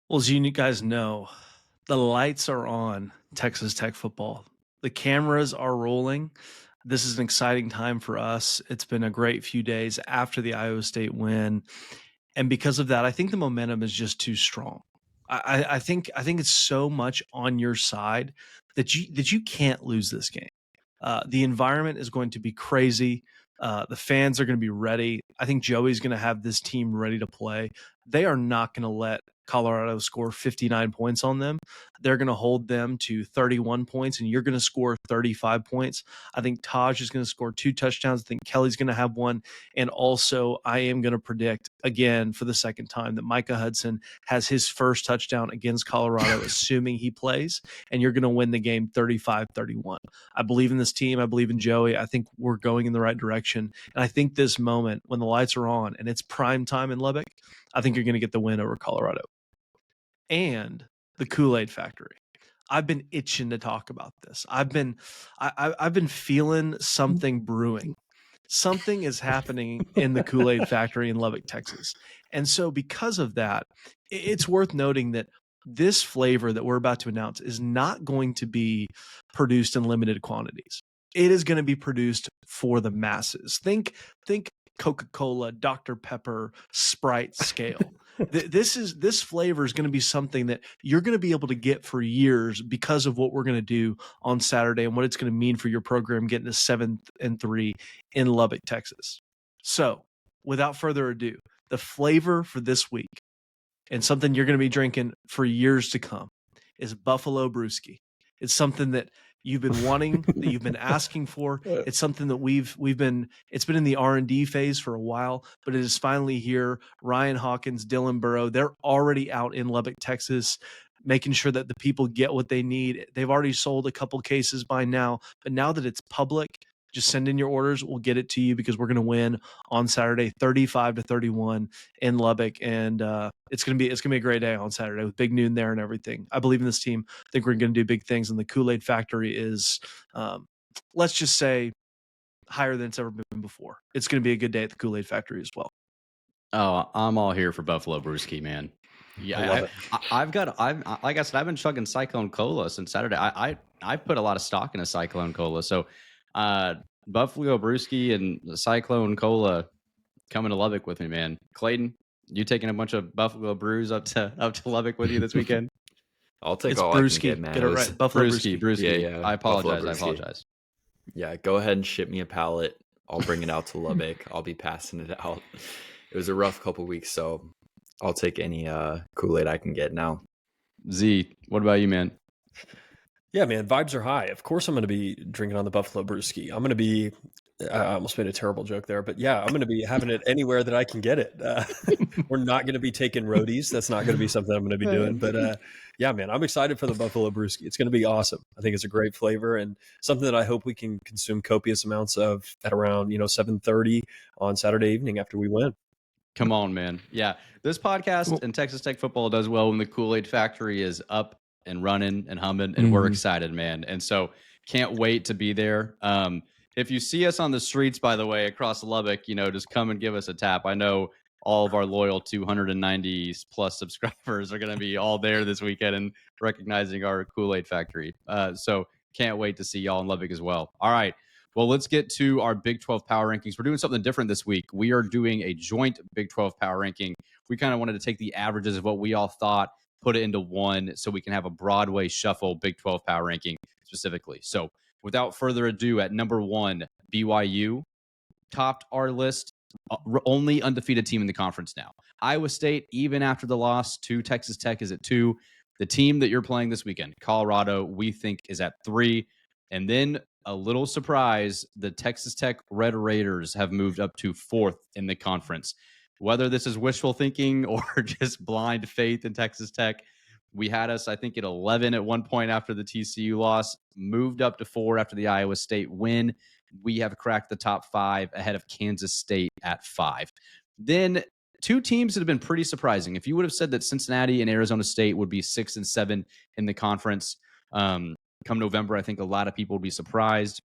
Well, as you guys know, the lights are on Texas Tech football. The cameras are rolling. This is an exciting time for us. It's been a great few days after the Iowa State win. And because of that, I think the momentum is just too strong. I think it's so much on your side that you can't lose this game. The environment is going to be crazy. The fans are going to be ready. I think Joey's going to have this team ready to play. They are not going to let Colorado score 59 points on them. They're going to hold them to 31 points, and you're going to score 35 points. I think Taj is going to score 2 touchdowns. I think Kelly's going to have 1. And also, I am going to predict, again, for the second time, that Micah Hudson has his first touchdown against Colorado, assuming he plays, and you're going to win the game 35-31. I believe in this team. I believe in Joey. I think we're going in the right direction. And I think this moment, when the lights are on and it's prime time in Lubbock, I think you're going to get the win over Colorado. And the Kool-Aid Factory. I've been itching to talk about this. I've been feeling something brewing. Something is happening in the Kool-Aid Factory in Lubbock, Texas. And so because of that, it's worth noting that this flavor that we're about to announce is not going to be produced in limited quantities. It is going to be produced for the masses. Think Coca-Cola, Dr. Pepper, Sprite scale. This flavor is going to be something that you're going to be able to get for years because of what we're going to do on Saturday and what it's going to mean for your program getting to 7-3 in Lubbock, Texas. So, without further ado, the flavor for this week and something you're going to be drinking for years to come is Buffalo Brewski. It's something that you've been wanting, that you've been asking for. It's something that it's been in the R&D phase for a while, but it is finally here. Ryan Hawkins, Dylan Burrow, they're already out in Lubbock, Texas, making sure that the people get what they need. They've already sold a couple cases by now, but now that it's public, just send in your orders. We'll get it to you because we're going to win on Saturday, 35-31 in Lubbock. And it's going to be a great day on Saturday with big noon there and everything. I believe in this team. I think we're going to do big things. And the Kool-Aid Factory is, let's just say, higher than it's ever been before. It's going to be a good day at the Kool-Aid Factory as well. Oh, I'm all here for Buffalo Brewski, man. Yeah, I've like I said, I've been chugging Cyclone Cola since Saturday. I put a lot of stock in a Cyclone Cola. So Buffalo Brewski and Cyclone Cola coming to Lubbock with me, man. Clayton, you taking a bunch of Buffalo Brews up to Lubbock with you this weekend? I'll take It's all Brewski. I can get, man. Get it right. Buffalo Brewski. Yeah. I apologize. Yeah, go ahead and ship me a pallet. I'll bring it out to Lubbock. I'll be passing it out. It was a rough couple weeks, so I'll take any Kool-Aid I can get now. Z, what about you, man? Yeah, man, vibes are high. Of course I'm going to be drinking on the Buffalo Brewski. I'm going to be I almost made a terrible joke there, but yeah, I'm going to be having it anywhere that I can get it. We're not going to be taking roadies. That's not going to be something I'm going to be doing. But yeah, man, I'm excited for the Buffalo Brewski. It's going to be awesome. I think it's a great flavor and something that I hope we can consume copious amounts of at around 7:30 on Saturday evening after we win. Come on, man. Yeah, this podcast and Texas Tech football does well when the Kool-Aid Factory is up and running and humming, and we're excited, man. And so can't wait to be there. If you see us on the streets, by the way, across Lubbock, just come and give us a tap. I know all of our loyal 290 plus subscribers are going to be all there this weekend and recognizing our Kool-Aid Factory. So can't wait to see y'all in Lubbock as well. All right. Well, let's get to our Big 12 Power Rankings. We're doing something different this week. We are doing a joint Big 12 Power Ranking. We kind of wanted to take the averages of what we all thought, put it into one so we can have a Broadway Shuffle Big 12 Power Ranking specifically. So without further ado, at number 1, BYU topped our list, only undefeated team in the conference now. Iowa State, even after the loss to Texas Tech, is at 2. The team that you're playing this weekend, Colorado, we think is at 3. And then a little surprise, the Texas Tech Red Raiders have moved up to 4th in the conference. Whether this is wishful thinking or just blind faith in Texas Tech, we had us, I think, at 11 at one point after the TCU loss, moved up to 4 after the Iowa State win. We have cracked the top 5 ahead of Kansas State at 5. Then two teams that have been pretty surprising. If you would have said that Cincinnati and Arizona State would be 6 and 7 in the conference come November, I think a lot of people would be surprised.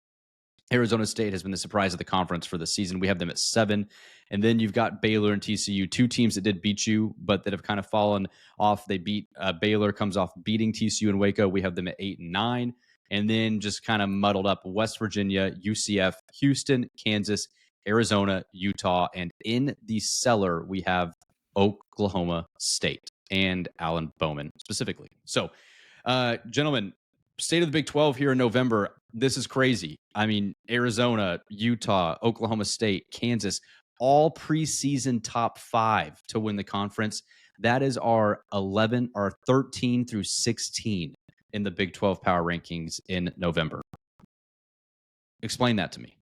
Arizona State has been the surprise of the conference for the season. We have them at 7. And then you've got Baylor and TCU, two teams that did beat you, but that have kind of fallen off. They beat Baylor, comes off beating TCU and Waco. We have them at 8 and 9. And then just kind of muddled up West Virginia, UCF, Houston, Kansas, Arizona, Utah. And in the cellar, we have Oklahoma State and Alan Bowman specifically. So, gentlemen, state of the Big 12 here in November. This is crazy. I mean, Arizona, Utah, Oklahoma State, Kansas, all preseason top 5 to win the conference. That is our 13 through 16 in the Big 12 power rankings in November. Explain that to me.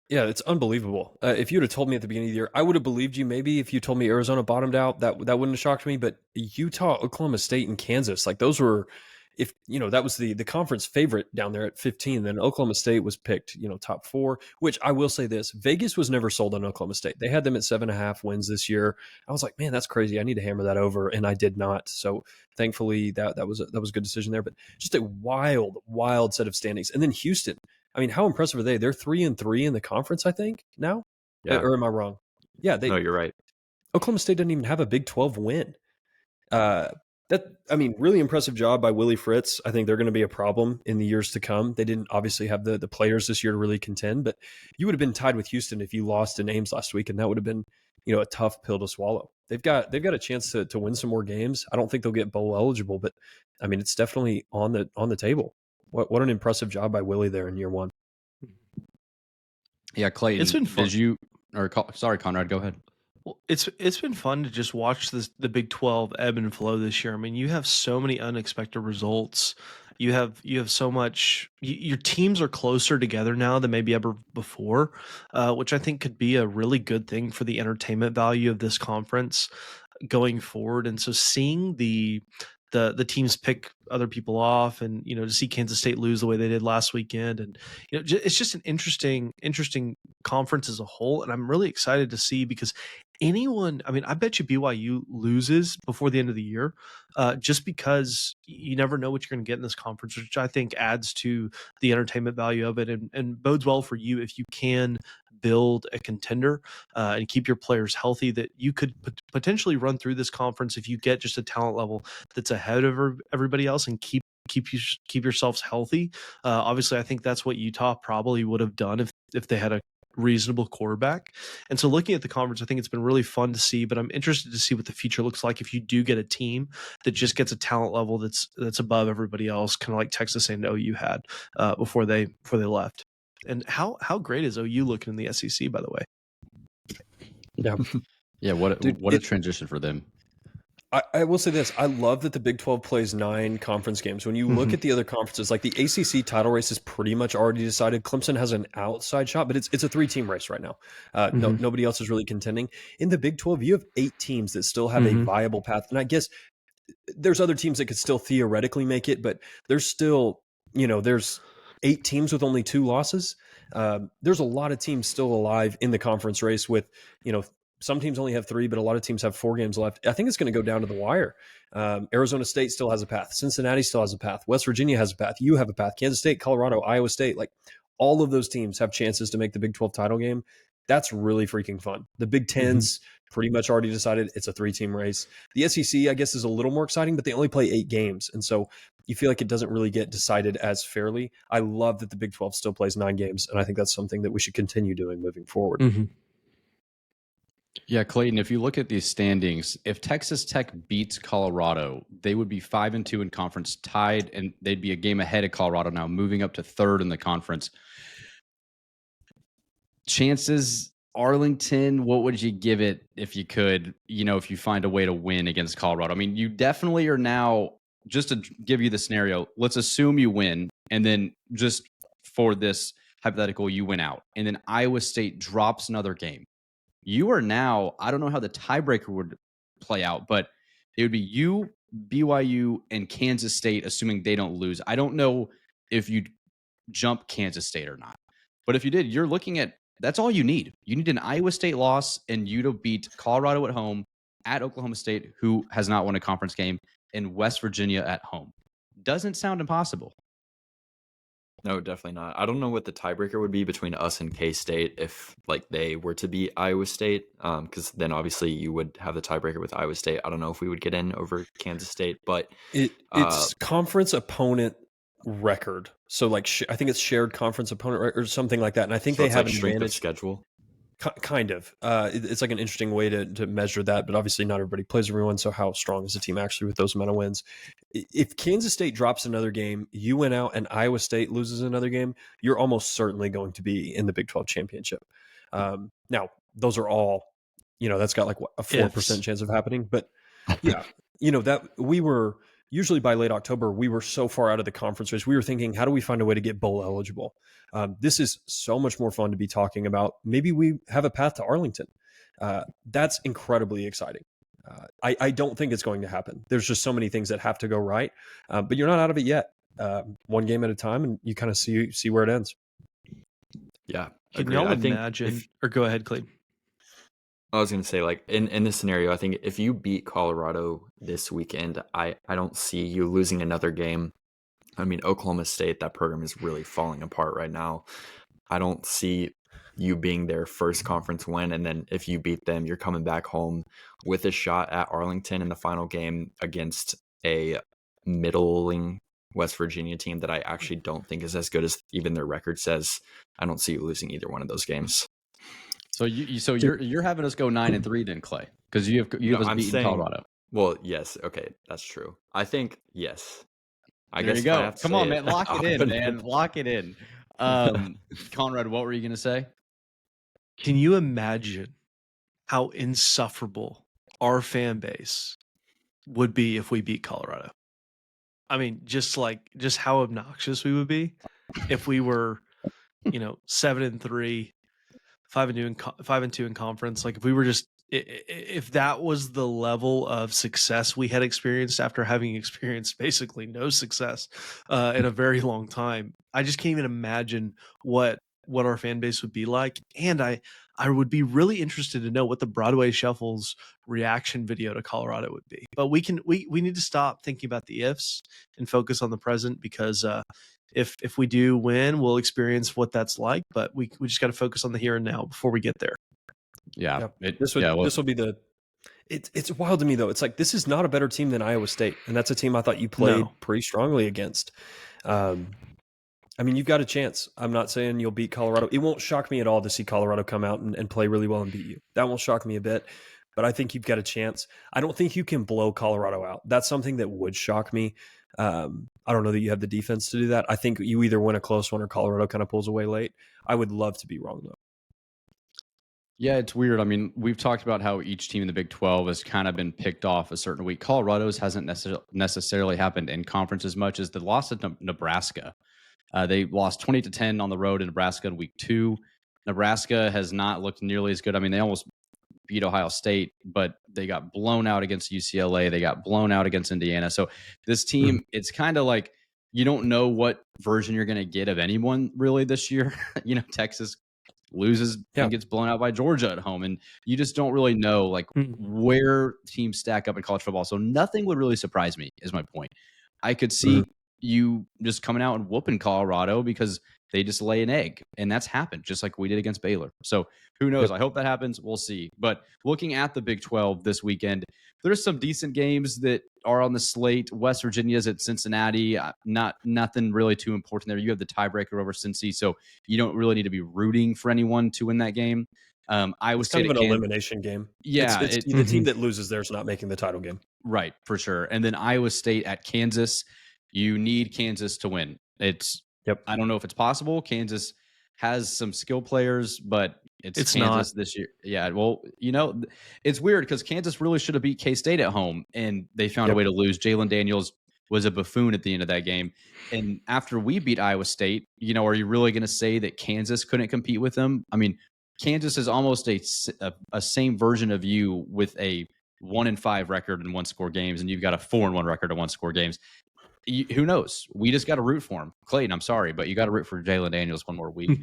Yeah, it's unbelievable. If you would have told me at the beginning of the year, I would have believed you. Maybe if you told me Arizona bottomed out, that wouldn't have shocked me. But Utah, Oklahoma State, and Kansas, like those were, if that was the conference favorite down there at 15. Then Oklahoma State was picked, top 4. Which I will say this: Vegas was never sold on Oklahoma State. They had them at 7.5 wins this year. I was like, man, that's crazy. I need to hammer that over, and I did not. So thankfully, that was a good decision there. But just a wild set of standings. And then Houston. I mean, how impressive are they? They're 3 and 3 in the conference, I think, now. Yeah. Or am I wrong? Yeah, No, you're right. Oklahoma State doesn't even have a Big 12 win. Really impressive job by Willie Fritz. I think they're going to be a problem in the years to come. They didn't obviously have the players this year to really contend, but you would have been tied with Houston if you lost in Ames last week, and that would have been, a tough pill to swallow. They've got a chance to win some more games. I don't think they'll get bowl eligible, but I mean, it's definitely on the table. What an impressive job by Willie there in year 1. Yeah, Clayton, it's been fun. Sorry, Conrad, go ahead. Well, it's been fun to just watch the Big 12 ebb and flow this year. I mean, you have so many unexpected results. You have so much. Your teams are closer together now than maybe ever before, which I think could be a really good thing for the entertainment value of this conference going forward. And so seeing the teams pick other people off, and to see Kansas State lose the way they did last weekend, and it's just an interesting conference as a whole, and I'm really excited to see, because I bet you BYU loses before the end of the year, just because you never know what you're going to get in this conference, which I think adds to the entertainment value of it, and bodes well for you if you can build a contender and keep your players healthy, that you could potentially run through this conference if you get just a talent level that's ahead of everybody else, and keep yourselves healthy. Obviously, I think that's what Utah probably would have done if they had a reasonable quarterback. And so looking at the conference, I think it's been really fun to see, but I'm interested to see what the future looks like if you do get a team that just gets a talent level that's above everybody else, kind of like Texas and OU had before they left. And how great is OU looking in the SEC, by the way? Yeah. Yeah, what a transition for them. I will say this. I love that the Big 12 plays 9 conference games. When you look at the other conferences, like the ACC title race is pretty much already decided. Clemson has an outside shot, but it's a 3-team race right now. Nobody else is really contending. In the Big 12, you have 8 teams that still have a viable path. And I guess there's other teams that could still theoretically make it, but there's still, there's 8 teams with only 2 losses. There's a lot of teams still alive in the conference race with, some teams only have 3, but a lot of teams have 4 games left. I think it's going to go down to the wire. Arizona State still has a path. Cincinnati still has a path. West Virginia has a path. You have a path. Kansas State, Colorado, Iowa State, like all of those teams have chances to make the Big 12 title game. That's really freaking fun. The Big Ten's pretty much already decided it's a 3-team race. The SEC, I guess, is a little more exciting, but they only play 8 games. And so you feel like it doesn't really get decided as fairly. I love that the Big 12 still plays 9 games, and I think that's something that we should continue doing moving forward. Yeah, Clayton, if you look at these standings, if Texas Tech beats Colorado, they would be 5-2 in conference, tied, and they'd be a game ahead of Colorado now, moving up to 3rd in the conference. Chances, Arlington, what would you give it if you could, if you find a way to win against Colorado? I mean, you definitely are now, just to give you the scenario, let's assume you win, and then just for this hypothetical, you win out, and then Iowa State drops another game. You are now, I don't know how the tiebreaker would play out, but it would be you, BYU, and Kansas State, assuming they don't lose. I don't know if you jump Kansas State or not. But if you did, you're looking at That's all you need. You need an Iowa State loss and you to beat Colorado at home, at Oklahoma State, who has not won a conference game, and West Virginia at home. Doesn't sound impossible. No, definitely not. I don't know what the tiebreaker would be between us and K-State if like they were to beat Iowa State, because then obviously you would have the tiebreaker with Iowa State. I don't know if we would get in over Kansas State, but it's conference opponent record. So like I think it's shared conference opponent record or something like that. And I think so they it's have like an strength of advantage. schedule. Kind of. It's like an interesting way to measure that, but obviously not everybody plays everyone. So how strong is the team actually with those amount of wins? If Kansas State drops another game, you went out and Iowa State loses another game, you're almost certainly going to be in the Big 12 championship. Now, those are all, that's got like a 4% chance of happening. But yeah, that we were usually by late October, we were so far out of the conference race. We were thinking, how do we find a way to get bowl eligible? This is so much more fun to be talking about. Maybe we have a path to Arlington. That's incredibly exciting. I don't think it's going to happen. There's just so many things that have to go right, but you're not out of it yet. One game at a time, and you kind of see where it ends. Yeah. Can y'all imagine? Or go ahead, Clayton. I was going to say, like, in this scenario, I think if you beat Colorado this weekend, I don't see you losing another game. I mean, Oklahoma State, that program is really falling apart right now. I don't see you being their first conference win, and then if you beat them, you're coming back home with a shot at Arlington in the final game against a middling West Virginia team that I actually don't think is as good as even their record says. I don't see you losing either one of those games. So you're having us go 9-3 then, Clay, because you have us beating Colorado. Well, yes, okay, that's true. I think yes. I There guess you go. Come on, man, lock it in, man, lock it in. Conrad, what were you gonna say? Can you imagine how insufferable our fan base would be if we beat Colorado? I mean, just how obnoxious we would be if we were, 7-3. 5-2 in conference. Like if we were if that was the level of success we had experienced after having experienced basically no success in a very long time, I just can't even imagine what our fan base would be like. And I would be really interested to know what the Broadway Shuffle's reaction video to Colorado would be. But we need to stop thinking about the ifs and focus on the present, because if we do win, we'll experience what that's like, but we just got to focus on the here and now before we get there. Yeah. This will be it's wild to me though. It's like, this is not a better team than Iowa State. And that's a team I thought you played pretty strongly against. I mean, you've got a chance. I'm not saying you'll beat Colorado. It won't shock me at all to see Colorado come out and play really well and beat you. That won't shock me a bit, but I think you've got a chance. I don't think you can blow Colorado out. That's something that would shock me. I don't know that you have the defense to do that. I think you either win a close one or Colorado kind of pulls away late. I would love to be wrong though. Yeah, it's weird. I mean, we've talked about how each team in the Big 12 has kind of been picked off a certain week. Colorado's hasn't necessarily happened in conference as much as the loss to Nebraska. They lost 20-10 on the road in Nebraska in week 2. Nebraska has not looked nearly as good. I mean, they almost beat Ohio State, but they got blown out against UCLA. They got blown out against Indiana. So this team, it's kind of like you don't know what version you're going to get of anyone really this year. Texas loses and gets blown out by Georgia at home, and you just don't really know like where teams stack up in college football. So nothing would really surprise me is my point. I could see you just coming out and whooping Colorado because they just lay an egg, and that's happened just like we did against Baylor. So who knows? I hope that happens. We'll see. But looking at the Big 12 this weekend, there's some decent games that are on the slate. West Virginia's at Cincinnati. Nothing really too important there. You have the tiebreaker over Cincy, so you don't really need to be rooting for anyone to win that game. Iowa State, kind of an elimination game. Yeah, it's the team that loses there is not making the title game. Right, for sure. And then Iowa State at Kansas. You need Kansas to win. I don't know if it's possible. Kansas has some skill players, but it's Kansas not this year. Yeah, well, it's weird because Kansas really should have beat K-State at home, and they found a way to lose. Jalen Daniels was a buffoon at the end of that game. And after we beat Iowa State, are you really going to say that Kansas couldn't compete with them? I mean, Kansas is almost a same version of you with a 1-5 record in one-score games, and you've got a 4-1 record in one-score games. Who knows? We just got to root for him. Clayton, I'm sorry, but you got to root for Jalen Daniels one more week.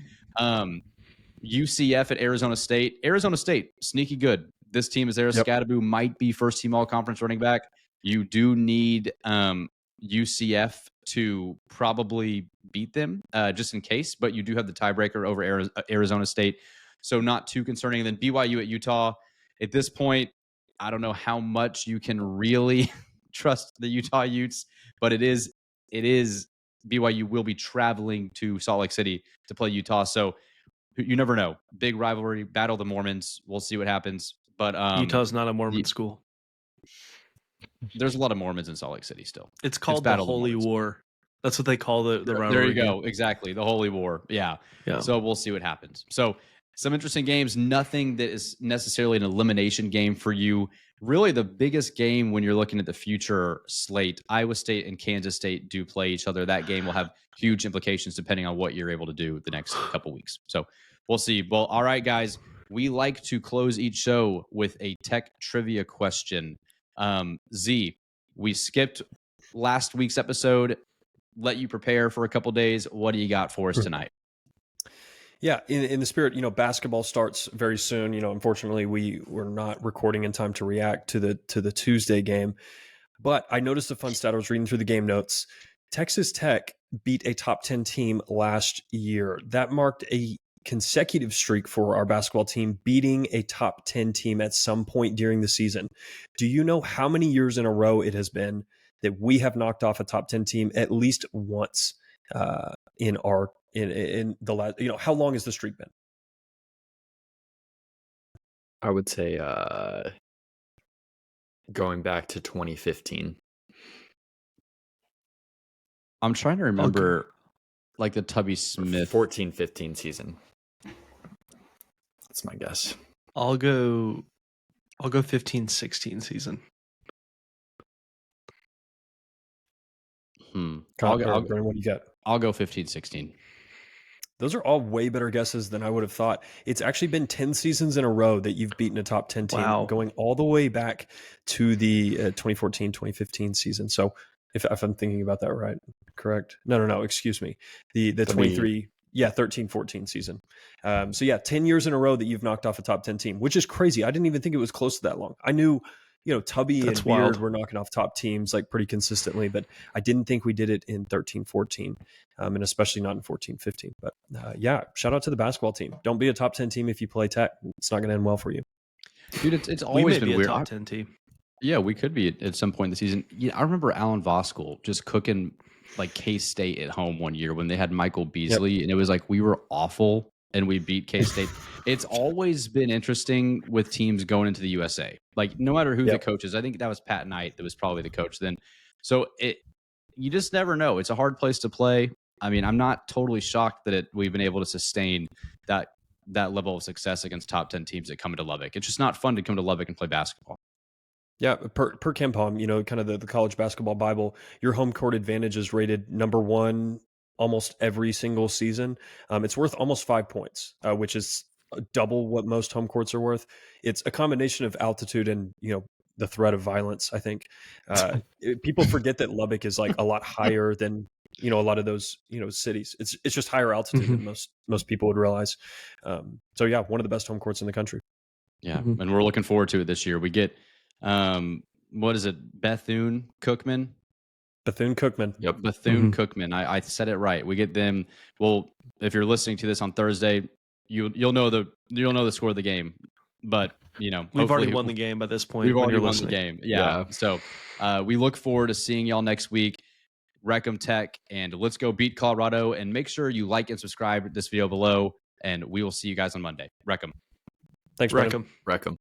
UCF at Arizona State. Arizona State, sneaky good. This team is there. Yep. Scadaboo might be first team all conference running back. You do need UCF to probably beat them just in case, but you do have the tiebreaker over Arizona State. So not too concerning. And then BYU at Utah. At this point, I don't know how much you can really trust the Utah Utes, but it is BYU will be traveling to Salt Lake City to play Utah. So you never know. Big rivalry, battle of the Mormons. We'll see what happens. But Utah's not a Mormon school. There's a lot of Mormons in Salt Lake City still. It's called the Holy War. That's what they call the rivalry. There you go. Exactly. The Holy War. Yeah. So we'll see what happens. So some interesting games. Nothing that is necessarily an elimination game for you. Really, the biggest game when you're looking at the future slate, Iowa State and Kansas State do play each other. That game will have huge implications depending on what you're able to do the next couple weeks. So we'll see. Well, all right, guys. We like to close each show with a tech trivia question. Z, we skipped last week's episode. Let you prepare for a couple days. What do you got for us tonight? Yeah, in the spirit, basketball starts very soon. Unfortunately, we were not recording in time to react to the Tuesday game. But I noticed a fun stat. I was reading through the game notes. Texas Tech beat a top 10 team last year. That marked a consecutive streak for our basketball team, beating a top 10 team at some point during the season. Do you know how many years in a row it has been that we have knocked off a top 10 team at least once in the last, how long has the streak been? I would say going back to 2015. I'm trying to remember like the Tubby Smith 14-15 season. That's my guess. I'll go 15-16 season. Brennan, what do you got? I'll go 15-16. Those are all way better guesses than I would have thought. It's actually been 10 seasons in a row that you've beaten a top 10 team, going all the way back to the 2014-2015 season. So if I'm thinking about that right, correct? No, excuse me. The 23, 13-14 season. 10 years in a row that you've knocked off a top 10 team, which is crazy. I didn't even think it was close to that long. I knew, Tubby and Beard were knocking off top teams like pretty consistently, but I didn't think we did it in 13-14, and especially not in 14-15. But shout out to the basketball team. Don't be a top 10 team if you play Tech. It's not going to end well for you. Dude, it's always been weird. A top 10 team. Yeah, we could be at some point in the season. Yeah, I remember Alan Voskuhl just cooking like K-State at home one year when they had Michael Beasley, and it was like we were awful and we beat K-State. It's always been interesting with teams going into the USA. Like no matter who the coach is, I think that was Pat Knight that was probably the coach then. So you just never know. It's a hard place to play. I mean, I'm not totally shocked that we've been able to sustain that level of success against top 10 teams that come into Lubbock. It's just not fun to come to Lubbock and play basketball. Yeah, per KenPom, kind of the college basketball Bible, your home court advantage is rated number 1 almost every single season. It's worth almost 5 points, which is double what most home courts are worth. It's a combination of altitude and, the threat of violence, I think. People forget that Lubbock is like a lot higher than, a lot of those, cities. It's just higher altitude than most people would realize. One of the best home courts in the country. Yeah, and we're looking forward to it this year. We get what is it? Bethune-Cookman. Yep. Bethune-Cookman. I said it right. We get them. Well, if you're listening to this on Thursday, you'll know the score of the game. But we've already won the game by this point. We've already won the game. Yeah. So we look forward to seeing y'all next week. Wreck 'em Tech, and let's go beat Colorado. And make sure you like and subscribe to this video below. And we will see you guys on Monday. Wreck 'em. Thanks, Wreck 'em. Wreck 'em.